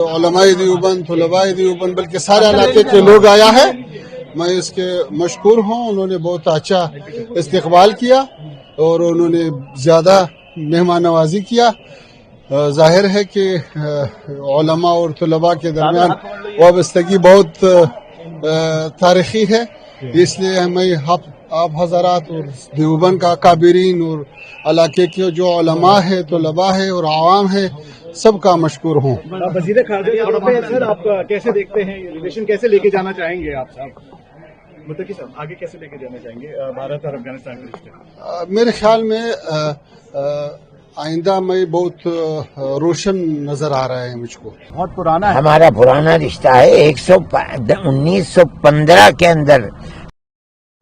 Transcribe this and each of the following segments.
उलमाए देवबंद, तुलबाए देवबंद बल्कि सारे इलाके के लोग आया है। मैं इसके मशकूर हूँ। उन्होंने बहुत अच्छा इस्तकबाल किया और उन्होंने ज़्यादा मेहमान नवाजी किया। जाहिर है कि उलमा और तुलबा के दरमियान वाबस्तगी बहुत तारीखी है, इसलिए मैं आप हज़रात और देवबंद का काबिरीन और इलाके के जो उलमा है, तुलबा है और आवाम है, सबका मशकूर हूँ। वज़ीर ख़ारजा सर, आप कैसे देखते हैं ये रिलेशन, कैसे लेके जाना चाहेंगे आप साहब? मुत्तकी साहब आगे कैसे लेके जाना चाहेंगे भारत और अफगानिस्तान के रिश्ते? मेरे ख्याल में आइंदा में बहुत रोशन नजर आ रहा है मुझको। बहुत पुराना है, हमारा पुराना रिश्ता है। 1915 के अंदर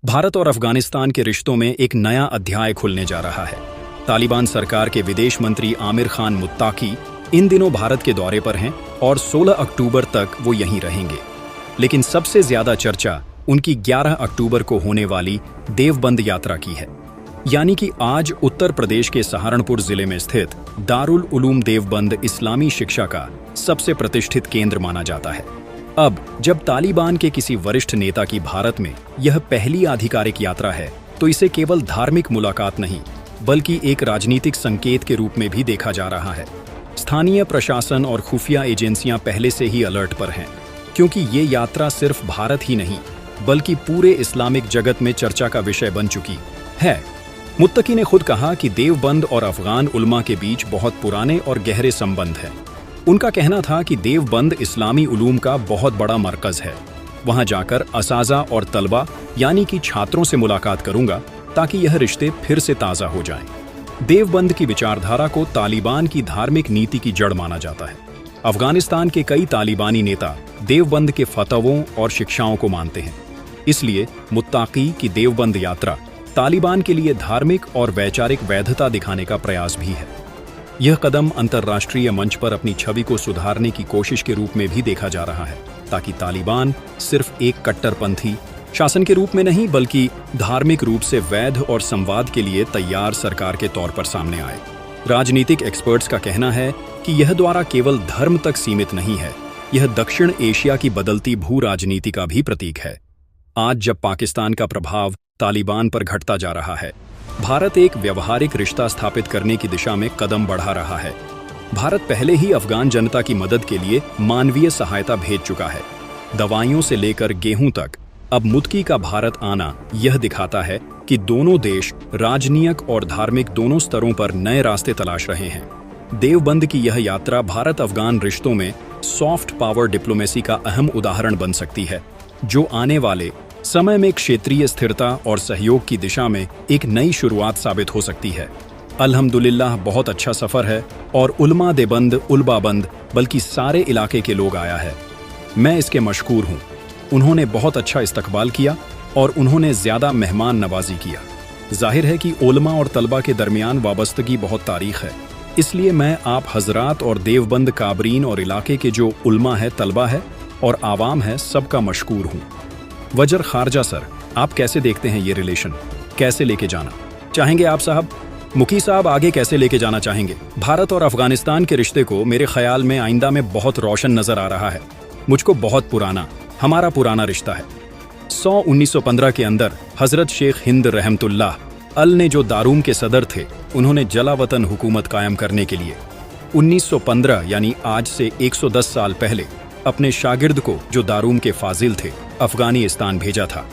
भारत और अफगानिस्तान के रिश्तों में एक नया अध्याय खुलने जा रहा है। तालिबान सरकार के विदेश मंत्री आमिर खान मुत्ताकी इन दिनों भारत के दौरे पर हैं और 16 अक्टूबर तक वो यहीं रहेंगे। लेकिन सबसे ज्यादा चर्चा उनकी 11 अक्टूबर को होने वाली देवबंद यात्रा की है। यानी कि आज उत्तर प्रदेश के सहारनपुर जिले में स्थित दारुल उलूम देवबंद इस्लामी शिक्षा का सबसे प्रतिष्ठित केंद्र माना जाता है। अब जब तालिबान के किसी वरिष्ठ नेता की भारत में यह पहली आधिकारिक यात्रा है, तो इसे केवल धार्मिक मुलाकात नहीं बल्कि एक राजनीतिक संकेत के रूप में भी देखा जा रहा है। स्थानीय प्रशासन और खुफिया एजेंसियां पहले से ही अलर्ट पर हैं, क्योंकि ये यात्रा सिर्फ भारत ही नहीं बल्कि पूरे इस्लामिक जगत में चर्चा का विषय बन चुकी है। मुत्तकी ने खुद कहा कि देवबंद और अफगान उलमा के बीच बहुत पुराने और गहरे संबंध हैं। उनका कहना था कि देवबंद इस्लामी उलूम का बहुत बड़ा मरकज है। वहां जाकर असाजा और तलबा यानी कि छात्रों से मुलाकात करूंगा ताकि यह रिश्ते फिर से ताज़ा हो जाएं। देवबंद की विचारधारा को तालिबान की धार्मिक नीति की जड़ माना जाता है। अफगानिस्तान के कई तालिबानी नेता देवबंद के फतवों और शिक्षाओं को मानते हैं। इसलिए मुत्ताकी की देवबंद यात्रा तालिबान के लिए धार्मिक और वैचारिक वैधता दिखाने का प्रयास भी है। यह कदम अंतर्राष्ट्रीय मंच पर अपनी छवि को सुधारने की कोशिश के रूप में भी देखा जा रहा है, ताकि तालिबान सिर्फ एक कट्टरपंथी शासन के रूप में नहीं बल्कि धार्मिक रूप से वैध और संवाद के लिए तैयार सरकार के तौर पर सामने आए। राजनीतिक एक्सपर्ट्स का कहना है कि यह द्वारा केवल धर्म तक सीमित नहीं है, यह दक्षिण एशिया की बदलती भू राजनीति का भी प्रतीक है। आज जब पाकिस्तान का प्रभाव तालिबान पर घटता जा रहा है, भारत एक व्यवहारिक रिश्ता स्थापित करने की दिशा में कदम बढ़ा रहा है। भारत पहले ही अफगान जनता की मदद के लिए मानवीय सहायता भेज चुका है। दवाइयों से लेकर गेहूं तक अब मुत्तकी का भारत आना यह दिखाता है कि दोनों देश राजनीतिक और धार्मिक दोनों स्तरों पर नए रास्ते तलाश रहे हैं। देवबंद की यह यात्रा भारत अफगान रिश्तों में सॉफ्ट पावर डिप्लोमेसी का अहम उदाहरण बन सकती है, जो आने वाले समय में क्षेत्रीय स्थिरता और सहयोग की दिशा में एक नई शुरुआत साबित हो सकती है। अल्हम्दुलिल्लाह बहुत अच्छा सफर है और उलमा देबंद उलबाबंद बल्कि सारे इलाके के लोग आया है। मैं इसके मशकूर हूँ। उन्होंने बहुत अच्छा इस्तकबाल किया और उन्होंने ज्यादा मेहमान नवाजी किया। जाहिर है कि उलमा और तलबा के दरमियान वाबस्तगी बहुत तारीख है, इसलिए मैं आप हजरात और देवबंद काबरीन और इलाके के जो उलमा है, तलबा है और आवाम है, सबका मशकूर हूँ। वज़ीर ख़ारजा सर, आप कैसे देखते हैं ये रिलेशन, कैसे लेके जाना चाहेंगे आप साहब? मुकी साहब आगे कैसे लेके जाना चाहेंगे? भारत और अफगानिस्तान के रिश्ते को मेरे ख्याल में आइंदा में बहुत रोशन नजर आ रहा है। मुझको बहुत पुराना, हमारा पुराना रिश्ता है। 1915 के अंदर हजरत शेख हिंद रहमतुल्लाह अल ने जो दारूम के सदर थे, उन्होंने जलावतन हुकूमत कायम करने के लिए 1915 यानी आज से 110 साल पहले अपने शागिर्द को, जो दारूम के फाजिल थे, अफगानिस्तान भेजा था।